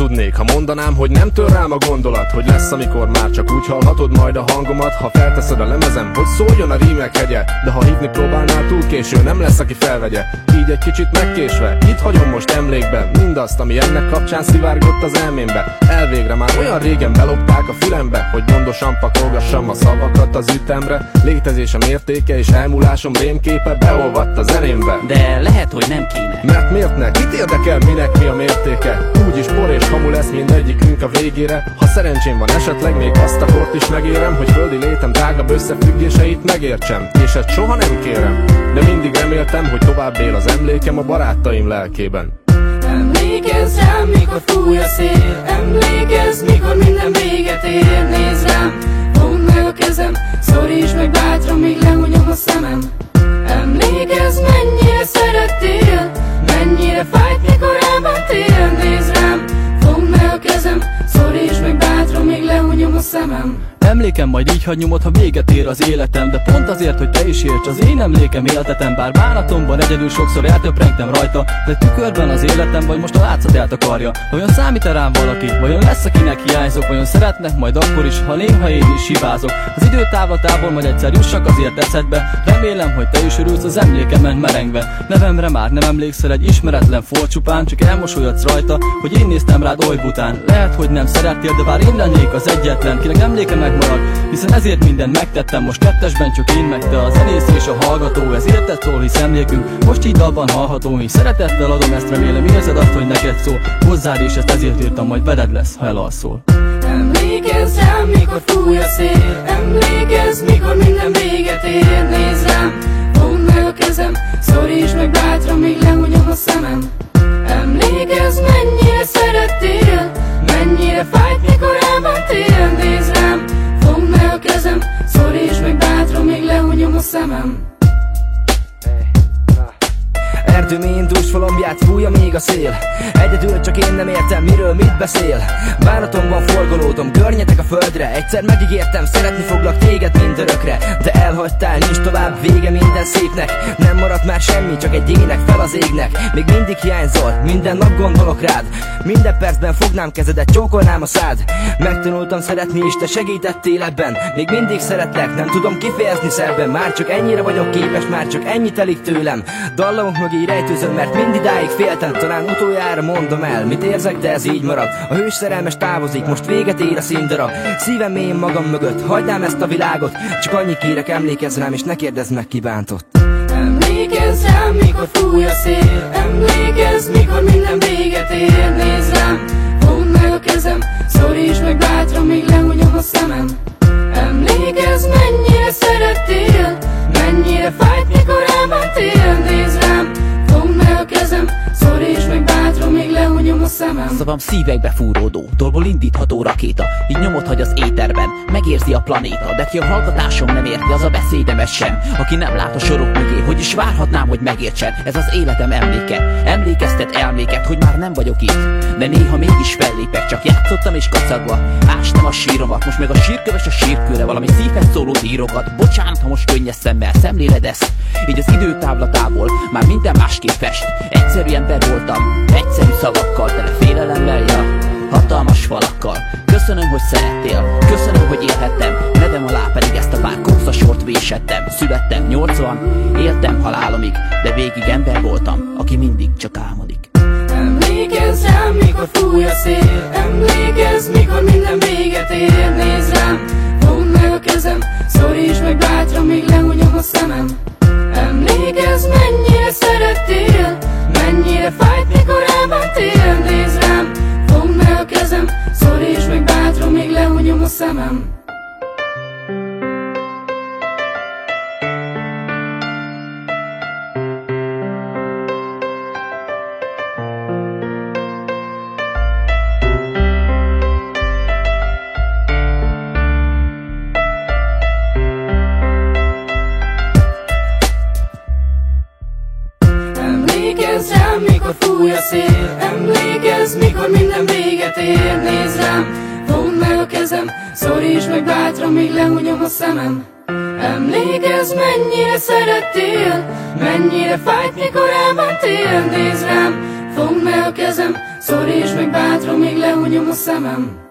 hazudnék, ha mondanám, hogy nem tör rám a gondolat, hogy lesz, amikor már csak úgy hallhatod majd a hangomat. Ha felteszed a lemezem, hogy szóljon a rímek hegye, de ha hívni próbálnál, túl késő, nem lesz, aki felvegye. Így egy kicsit megkésve, itt hagyom most emlékben mindazt, ami ennek kapcsán szivárgott az elmémbe. Elvégre már olyan régen belopták a fülembe, hogy gondosan pakolgassam a szavakat az ütemre. Létezésem értéke és elmúlásom rémképe beolvadt a zenémbe. De lehet, hogy nem kéne. Mert miért ne? Kit érdekel, minek mi a mértéke? Úgyis por és hamu lesz mindegyikünk a végére. Ha szerencsém van, esetleg még azt a kort is megérem, hogy földi létem drágabb összefüggéseit megértsem. És ezt soha nem kérem, de mindig reméltem, hogy tovább él az emlékem a barátaim lelkében. Emlékezz rám, mikor fúj a szél, emlékezz, mikor minden véget ér. Nézd rám, fogd meg a kezem, szorítsd meg bátran, míg lehunyom a szemem. Emlékezz, mennyire szerettél, mennyire fájt, mikor elmentél. Nézd rám, fogd meg a kezem, szorítsd meg bátran, míg lehunyom a szemem. Emlékem majd így hagy nyomod, ha véget ér az életem, de pont azért, hogy te is érts, az én emlékem éltetem. Bár bánatomban egyedül sokszor eltöprengtem rajta, de tükörben az életem vagy most a látszat eltakarja. Vajon számít-e rám valaki? Vajon lesz, akinek hiányzok? Vajon szeretnek majd akkor is, ha néha én is hibázok? Az időtávlatából majd egyszer jussak azért eszedbe. Remélem, hogy te is örülsz az emlékemen merengve. Nevemre már nem emlékszel, egy ismeretlen folcsupán, csak elmosolyodsz rajta, hogy én néztem rád oly bután. Lehet, hogy nem szerettél, de bár én lennék az egyetlen, kinek emléke megmarad, hiszen ezért mindent megtettem. Most kettesben csak én meg te, a zenész és a hallgató. Ez érted szól, hisz emlékünk most így dalban hallható. Így szeretettel adom ezt, remélem érzed azt, hogy neked szól hozzád, és ezt ezért írtam, majd veled lesz, ha elalszol. Emlékezz rám, mikor fúj a szél, emlékezz, mikor minden véget ér. Nézd rám, fogd meg a kezem, szorítsd meg bátran, míg lehunyom a szemem. Emlékezz, mennyire szerettél, mennyire fájt, mikor elmentél. Nézd rám, fogd meg a kezem, szorítsd meg bátran, míg lehunyom a szemem. Erdőmény dúsfalombját fújja még a szél, egyedül csak én nem értem, miről mit beszél. Bánatomban forgolódom, környetek a földre. Egyszer megígértem, szeretni foglak téged mindörökre, de elhagytál, nincs tovább vége minden szépnek. Nem maradt már semmi, csak egy ének fel az égnek. Még mindig hiányzol, minden nap gondolok rád. Minden percben fognám kezedet, csókolnám a szád. Megtanultam szeretni és te segítettél ebben. Még mindig szeretlek, nem tudom kifejezni szebben. Már csak ennyire vagyok képes, már csak ennyi telik tőlem. Dallamok mögé rejtőzöm, mert mindidáig féltem. Talán utoljára mondom el, mit érzek, de ez így marad. A hős szerelmes távozik, most véget ér a színdarab. Szívem mélyén magam mögött, hagynám ezt a világot. Csak annyit kérek, emlékezz rám, és ne kérdezz meg, ki bántott. Emlékezz rám, mikor fúj a szél, emlékezz, mikor minden véget ér. Nézd rám, fogd meg a kezem, szorítsd meg bátran, míg lehunyom a szemem. Emlékezz, mennyire szerettél, mennyire fájt, mikor elmentél. Nézd rám, fogd meg a kezem, szorítsd meg bátran, míg lehunyom a szemem. Szavam szívekbe fúródó, dolgból indítható rakéta. Így nyomot hagy az éterben, megérzi a planéta. De ki a hallgatásom nem érti, az a beszédemes sem. Aki nem lát a sorok mögé, hogy is várhatnám, hogy megértsen. Ez az életem emléke, emlékeztet elméket, hogy már nem vagyok itt. De néha mégis fellépek, csak játszottam és kacagva ástam a síromat, most meg a sírköves a sírkőre valami szívhez szóló írogat. Bocsánat, ha most könnyes szemmel szemléled ezt. Így az időtávlatából már minden másképp fest. Egyszerű ember voltam, egyszerű szavakkal, tele félelemmel, ja, hatalmas falakkal. Köszönöm, hogy szerettél, köszönöm, hogy élhettem. Nevem alá pedig ezt a pár kokszasort vésettem. Születtem 80, éltem halálomig, de végig ember voltam, aki mindig csak álmodik. Emlékezz rám, mikor fúj a szél, emlékezz, mikor minden véget ér. Nézd rám, fogd meg a kezem, szorítsd meg bátran, míg lehunyom a szemem. Emlékezz, mennyire szerettél, mennyire fájt, mikor elmentél. Nézd rám, fogd meg a kezem, szorítsd meg bátran, míg lehunyom a szemem. Emlékezz rám, mikor fúj a szél, emlékezz, mikor minden véget ér. Nézd rám, fogd meg a kezem, szorítsd meg bátran, míg lehunyom a szemem. Emlékezz, mennyire szerettél, mennyire fájt, mikor elmentél. Nézd rám, fogd Fogd meg a kezem, szorítsd meg bátran, még lehunyom a szemem.